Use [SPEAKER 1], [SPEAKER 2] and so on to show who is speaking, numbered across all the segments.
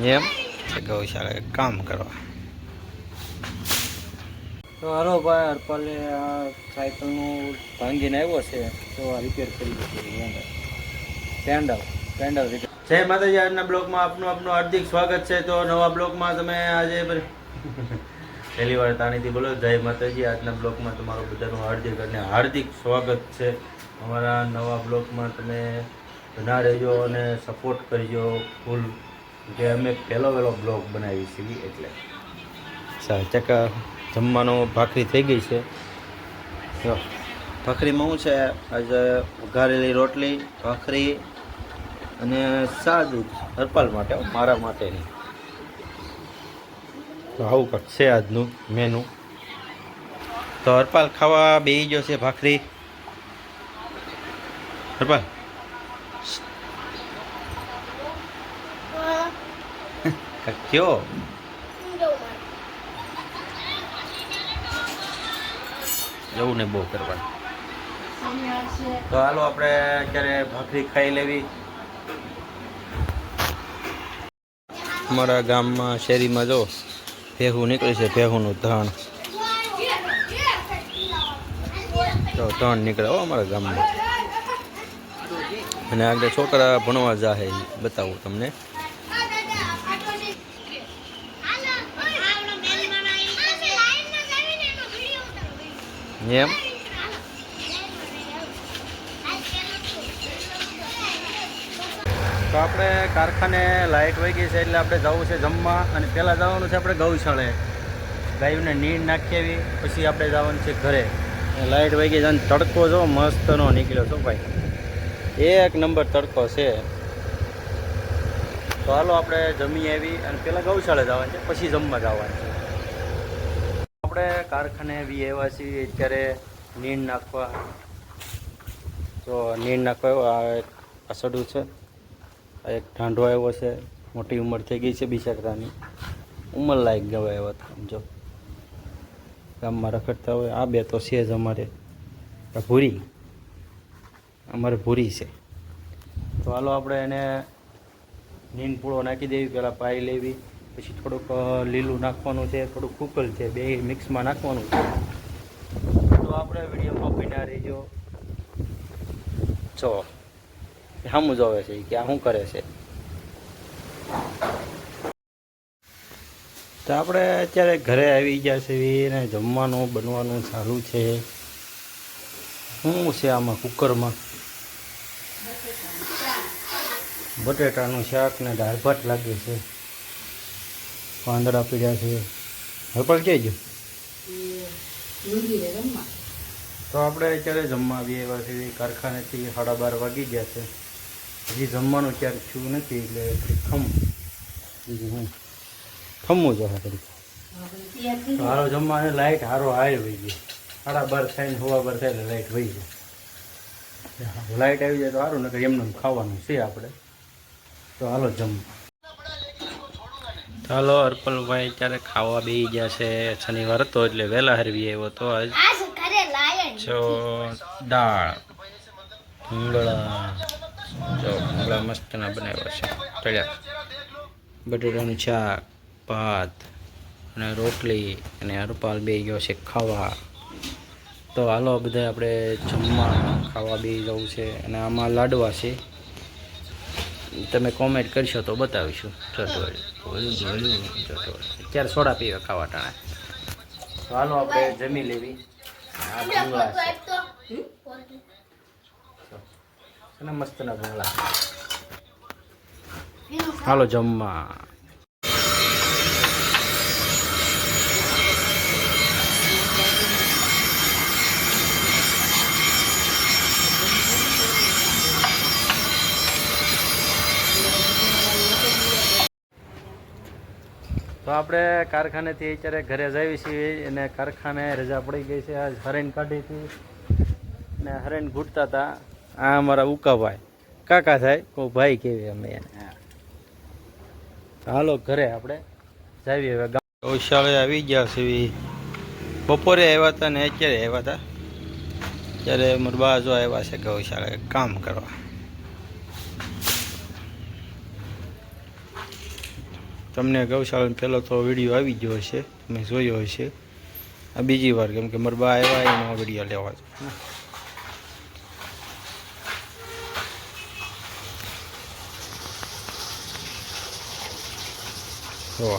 [SPEAKER 1] એમ ગૌશાળા કામ કરવા.
[SPEAKER 2] તો હાલો ભાઈ, હરપાલે આ સાયકલનું ભાંગીને આવ્યો છે તો આ રિપેર કરી દીધું. Pedal repair.
[SPEAKER 1] જય માતાજી. આજના બ્લોગમાં આપનું હાર્દિક સ્વાગત છે. તો નવા બ્લોગમાં તમે આજે પહેલી વાર તાણીથી બોલો જય માતાજી. આજના બ્લોગમાં તમારું બધાનું હાર્દિક સ્વાગત છે. અમારા નવા બ્લોગમાં તમે બના રહેજો અને સપોર્ટ કરજો ફૂલ, કે અમે પહેલો બ્લોગ બનાવી છીએ એટલે. ચકા જમવાનું ભાખરી થઈ ગઈ છે. જો ભાખરીમાં શું છે, આજે વઘારેલી રોટલી, ભાખરી અને સાદું હરપાલ માટે, મારા માટે નહીં. તો આવું કંઈક છે આજનું મેનુ. તો હરપાલ ખાવા બેસી ગયો છે ભાખરી. હરપાલ કયો એવું ને બહુ કરવાનું. તો હાલો આપણે અત્યારે ભાખરી ખાઈ લેવી. અમારા ગામમાં શેરીમાં જો ભેહું નીકળ્યું છે, ભેહુંનું ધણ. તો ધણ નીકળે હો અમારા ગામમાં. અને આગળ છોકરા ભણવા જાહે, બતાવું તમને. એમ તો આપણે કારખાને લાઇટ વહી ગઈ છે એટલે આપણે જવું છે જમવા. અને પહેલાં જવાનું છે આપણે ગૌશાળાએ, ગાયોને નીર નાખી આવી, પછી આપણે જવાનું છે ઘરે. લાઇટ વહી ગઈ છે અને તડકો જો મસ્તનો નીકળ્યો છો ભાઈ, એક નંબર તડકો છે. તો હાલો આપણે જમી આવી અને પહેલાં ગૌશાળા જવાનું છે, પછી જમવા જવાનું છે. આપણે કારખાને બી આવ્યા છીએ અત્યારે નીર નાખવા. તો નીર નાખવા આ એક અસડું છે, આ એક ઢાંઢો આવ્યો છે. મોટી ઉંમર થઈ ગઈ છે બિચારાની, ઉંમર લાયક ગવા આવ્યા હતા. જો ગામમાં રખડતા હોય. આ બે તો છે જ અમારે ભૂરી, અમારે ભૂરી છે. તો હાલો આપણે એને નીન પૂળો નાખી દેવી, પહેલાં પાઈ લેવી, પછી થોડુંક લીલું નાખવાનું છે, થોડુંક કુકલ છે, બે મિક્સમાં નાખવાનું છે. તો આપણે વિડીયોમાં બન્યા રહીજો. જો સામું જોવે છે કે આ શું કરે છે. તો આપણે અત્યારે ઘરે આવી ગયા છે ને જમવાનું બનવાનું ચાલુ છે. શું છે આમાં કુકરમાં? બટેટાનું શાક ને દાળ ભાત લાગે છે. પાંદડા પીડ્યા છે. હરપાલ કહેજો. તો આપણે અત્યારે જમવા આવી આવ્યા છીએ કારખાનેથી. 12:30 વાગી ગયા છે, હજી જમવાનું ક્યાંક થયું નથી એટલે ખમું બીજું હું ખમવું જો કરી. હારો જમવાને લાઇટ હારો આવી વહી ગઈ. 12:30 થાય ને 12:15 થાય એટલે લાઇટ વહી જાય. લાઇટ આવી જાય તો સારું, નકર એમને ખાવાનું છે આપણે. તો હાલો જમવા. ચાલો હરપલભાઈ અત્યારે ખાવા બેસી ગયા છે. શનિવાર હતો એટલે વહેલા હરવી આવ્યો તો આજ. જો દાળ, ભૂંગળા મસ્તના બનાવ્યા છે, તળ્યા, બટેટાનું શાક, ભાત અને રોટલી. અને હરપાલ બે ગયો છે ખાવા. તો હાલો બધા આપણે જમવા ખાવા બે જવું છે. અને આમાં લાડવા છે, તમે કોમેન્ટ કરશો તો બતાવીશું. અત્યારે સોડા પીવા ખાવા ટાણે. તો હાલો આપણે જમી લેવી. આ ભૂંગળા છે ને મસ્તના ભૂંગળા. હાલો જમવા. તો આપણે કારખાનેથી અત્યારે ઘરે જઈએ છીએ. અને કારખાને રજા પડી ગઈ છે. આજ હરેન કાઢી હતી ને હરેન ઘૂંટતા હતા. આ અમારા ઉકાભાઈ કાકા થાય, કોઈ ભાઈ કેવી અમે એને. હાલો ઘરે આપણે જાવી. હવે ગૌશાળાએ આવી ગયા છે. બપોરે આવ્યા હતા ને અત્યારે આવ્યા હતા. અત્યારે મારા બા જો આવ્યા છે ગૌશાળાએ કામ કરવા. તમને ગૌશાળાનો પહેલો તો વિડીયો આવી ગયો હશે, તમે જોયો હશે. આ બીજી વાર, કેમ કે મારા બા આવ્યા એનો વિડીયો લેવા છે. જો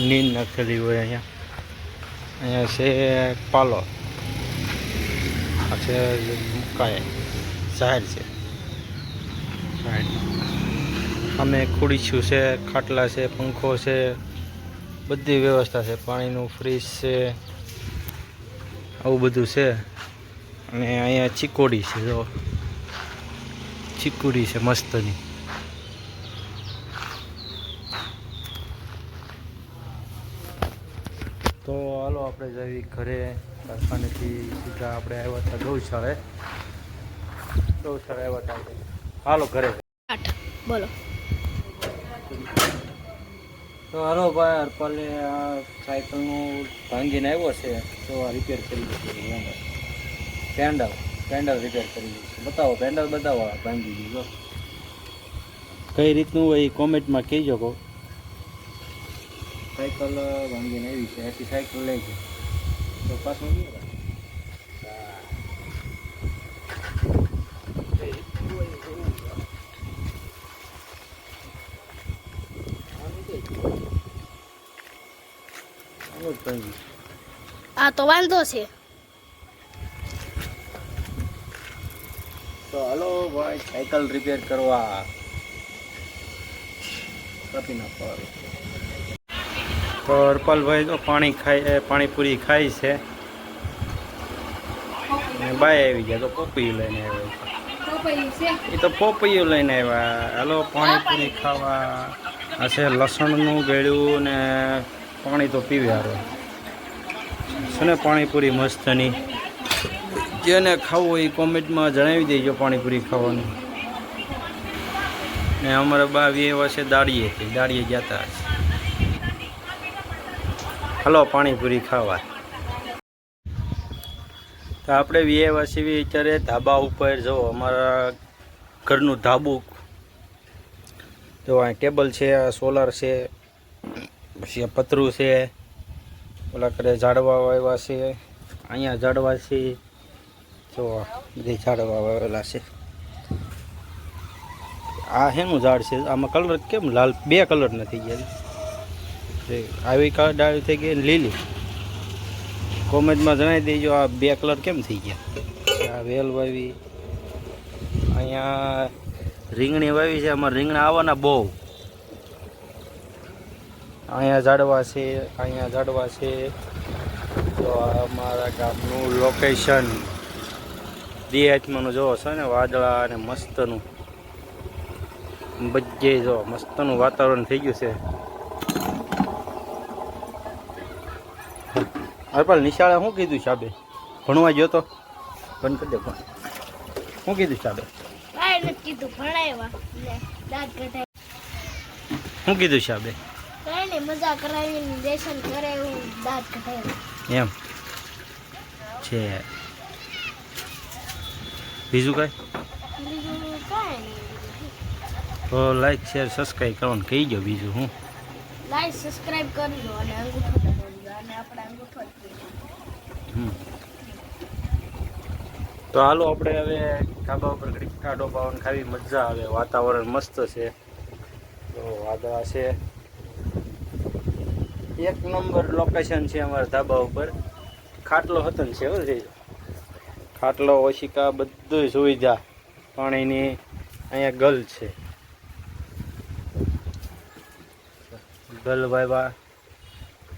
[SPEAKER 1] નીંદ નાખેલી હોય અહીંયા છે પાલો, આ છે મુકાય જાહેર છે. અમે ખુડીશું છે, ખાટલા છે, પંખો છે, બધી વ્યવસ્થા છે, પાણીનું ફ્રીજ છે, આવું બધું છે. અને અહીંયા ચીકોડી છે, જો ચીકુડી છે મસ્તની. તો હાલો આપણે જઈએ ઘરે. કારખાનેથી સીધા આપણે આવ્યા હતા ગૌશાળે આવ્યા હતા. હાલો ઘરે.
[SPEAKER 3] બોલો.
[SPEAKER 2] તો હાલો ભાઈ, હરપાલે આ સાયકલનું ભાંગીને આવ્યો છે, તો આ રિપેર કરી દીધું. પેન્ડલ રિપેર કરી દીધું. બતાવો પેન્ડલ, બતાવો. ભાંગી દીધું
[SPEAKER 1] કઈ રીતનું હોય એ કોમેન્ટમાં કહેજો. કહો
[SPEAKER 2] સાયકલ ભાંગીને આવી છે, આખી સાયકલ લઈ છે તો પાછું
[SPEAKER 3] આ તો વાંધો છે.
[SPEAKER 2] તો હાલો ભાઈ, સાયકલ રિપેર કરવા કાપી નાખવા.
[SPEAKER 1] તો હરપાલભાઈ તો પાણીપુરી ખાય છે. અને બાય આવી ગયા તો પોપૈયું લઈને આવ્યા. એ તો પોપૈયું લઈને આવ્યા. હાલો પાણીપુરી ખાવા. આ છે લસણનું ગળ્યું ને પાણી તો પીવે હારો છે ને. પાણીપુરી મસ્તની. જેને ખાવું હોય એ કોમેન્ટમાં જણાવી દેજો પાણીપુરી ખાવાનું. ને અમારા બા એવા છે દાડીએ ગયા હતા. હાલો પાણીપુરી ખાવા. તો આપણે વ્યવાસી અત્યારે ધાબા ઉપર. જો અમારા ઘરનું ધાબું, જો અહીં ટેબલ છે, આ સોલાર છે, પછી આ પતરું છે, ઓલા કરે ઝાડવા વાવ્યા છે, અહીંયા ઝાડવા છે, જો બધી ઝાડવા વાવેલા છે. આ શેનું ઝાડ છે? આમાં કલર કેમ લાલ? બે કલર નથી ગયા. આવી ડાળી થઈ ગઈ લીલી. કોમેન્ટમાં જણાવી દેજો આ બે કલર કેમ થઈ ગયા. આ વેલ વાવી, અહીંયા રીંગણી વાવી છે. અમારે રીંગણા આવવાના બહુ. અહીંયા ઝાડવા છે, અહીંયા ઝાડવા છે. તો અમારા ગામનું લોકેશન DHમાંનું જોવો છે ને, વાદળા અને મસ્તનું બધે જો મસ્તનું વાતાવરણ થઈ ગયું છે. હરપાલ નિશાળે શું કીધું સાહેબે? ભણવા ગયો તો? બંધ કરી દે ફોન. શું કીધું સાહેબે?
[SPEAKER 3] કીધું ભણાવ્યા દાંત કઢાય.
[SPEAKER 1] શું કીધું સાહેબે?
[SPEAKER 3] કઈ નહીં, મજા કરાવીને લેસન કરાવ્યું, દાંત કઢાવ્યા.
[SPEAKER 1] એમ છે. બીજું કઈ?
[SPEAKER 3] બીજું કાંઈ નહીં.
[SPEAKER 1] તો લાઈક શેર સબસ્ક્રાઈબ કરવાનું કહી ગયો. બીજું હું
[SPEAKER 3] લાઈક સબસ્ક્રાઇબ કરજો અને અંગૂઠો દબાવજો અને આપણે અંગૂઠો જ
[SPEAKER 1] તો હાલો આપણે હવે ધાબા ઉપર ઘડીક કાઢો પાવન ખાવી મજા આવે. વાતાવરણ મસ્ત છે. તો વાદળા છે. એક નંબર લોકેશન છે અમારા ધાબા ઉપર. ખાટલો હતો ને છે, ખાટલો, ઓશિકા, બધું સુવિધા પાણીની. અહીંયા ગલ છે, ગલ વાવ્યા.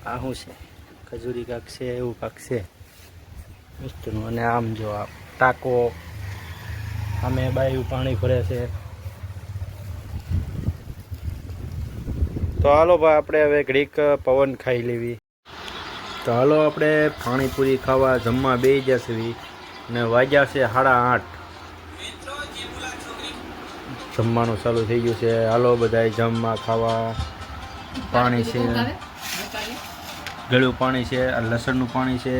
[SPEAKER 1] આ શું છે? ખજૂરી કાંક છે, એવું કાંક છે મસ્તનું. અને આમ જો આ ટાંકો, અમે બાયું પાણી ભરે છે. તો હાલો ભાઈ, આપણે હવે ઘડીક પવન ખાઈ લેવી. તો હાલો આપણે પાણીપુરી ખાવા જમવા બેસી જશે. અને વાગ્યા છે 8:30. જમવાનું ચાલુ થઈ ગયું છે. હાલો બધાય જમવા ખાવા. પાણી છે, ગળ્યું પાણી છે, આ લસણનું પાણી છે,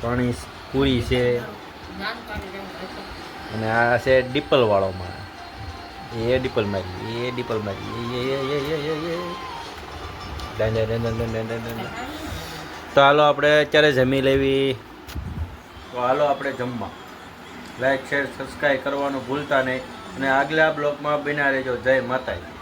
[SPEAKER 1] પાણી પૂરી છે, અને આ છે ડીપલવાળો માળ. એ ડીપલ મારી એ ડીપલ મારી તો હાલો આપણે અત્યારે જમી લેવી. તો હાલો આપણે જમવા. લાઈક શેર સબસ્ક્રાઈબ કરવાનું ભૂલતા નહીં અને આગલા બ્લોગમાં બન્યા રહેજો. જય માતાજી.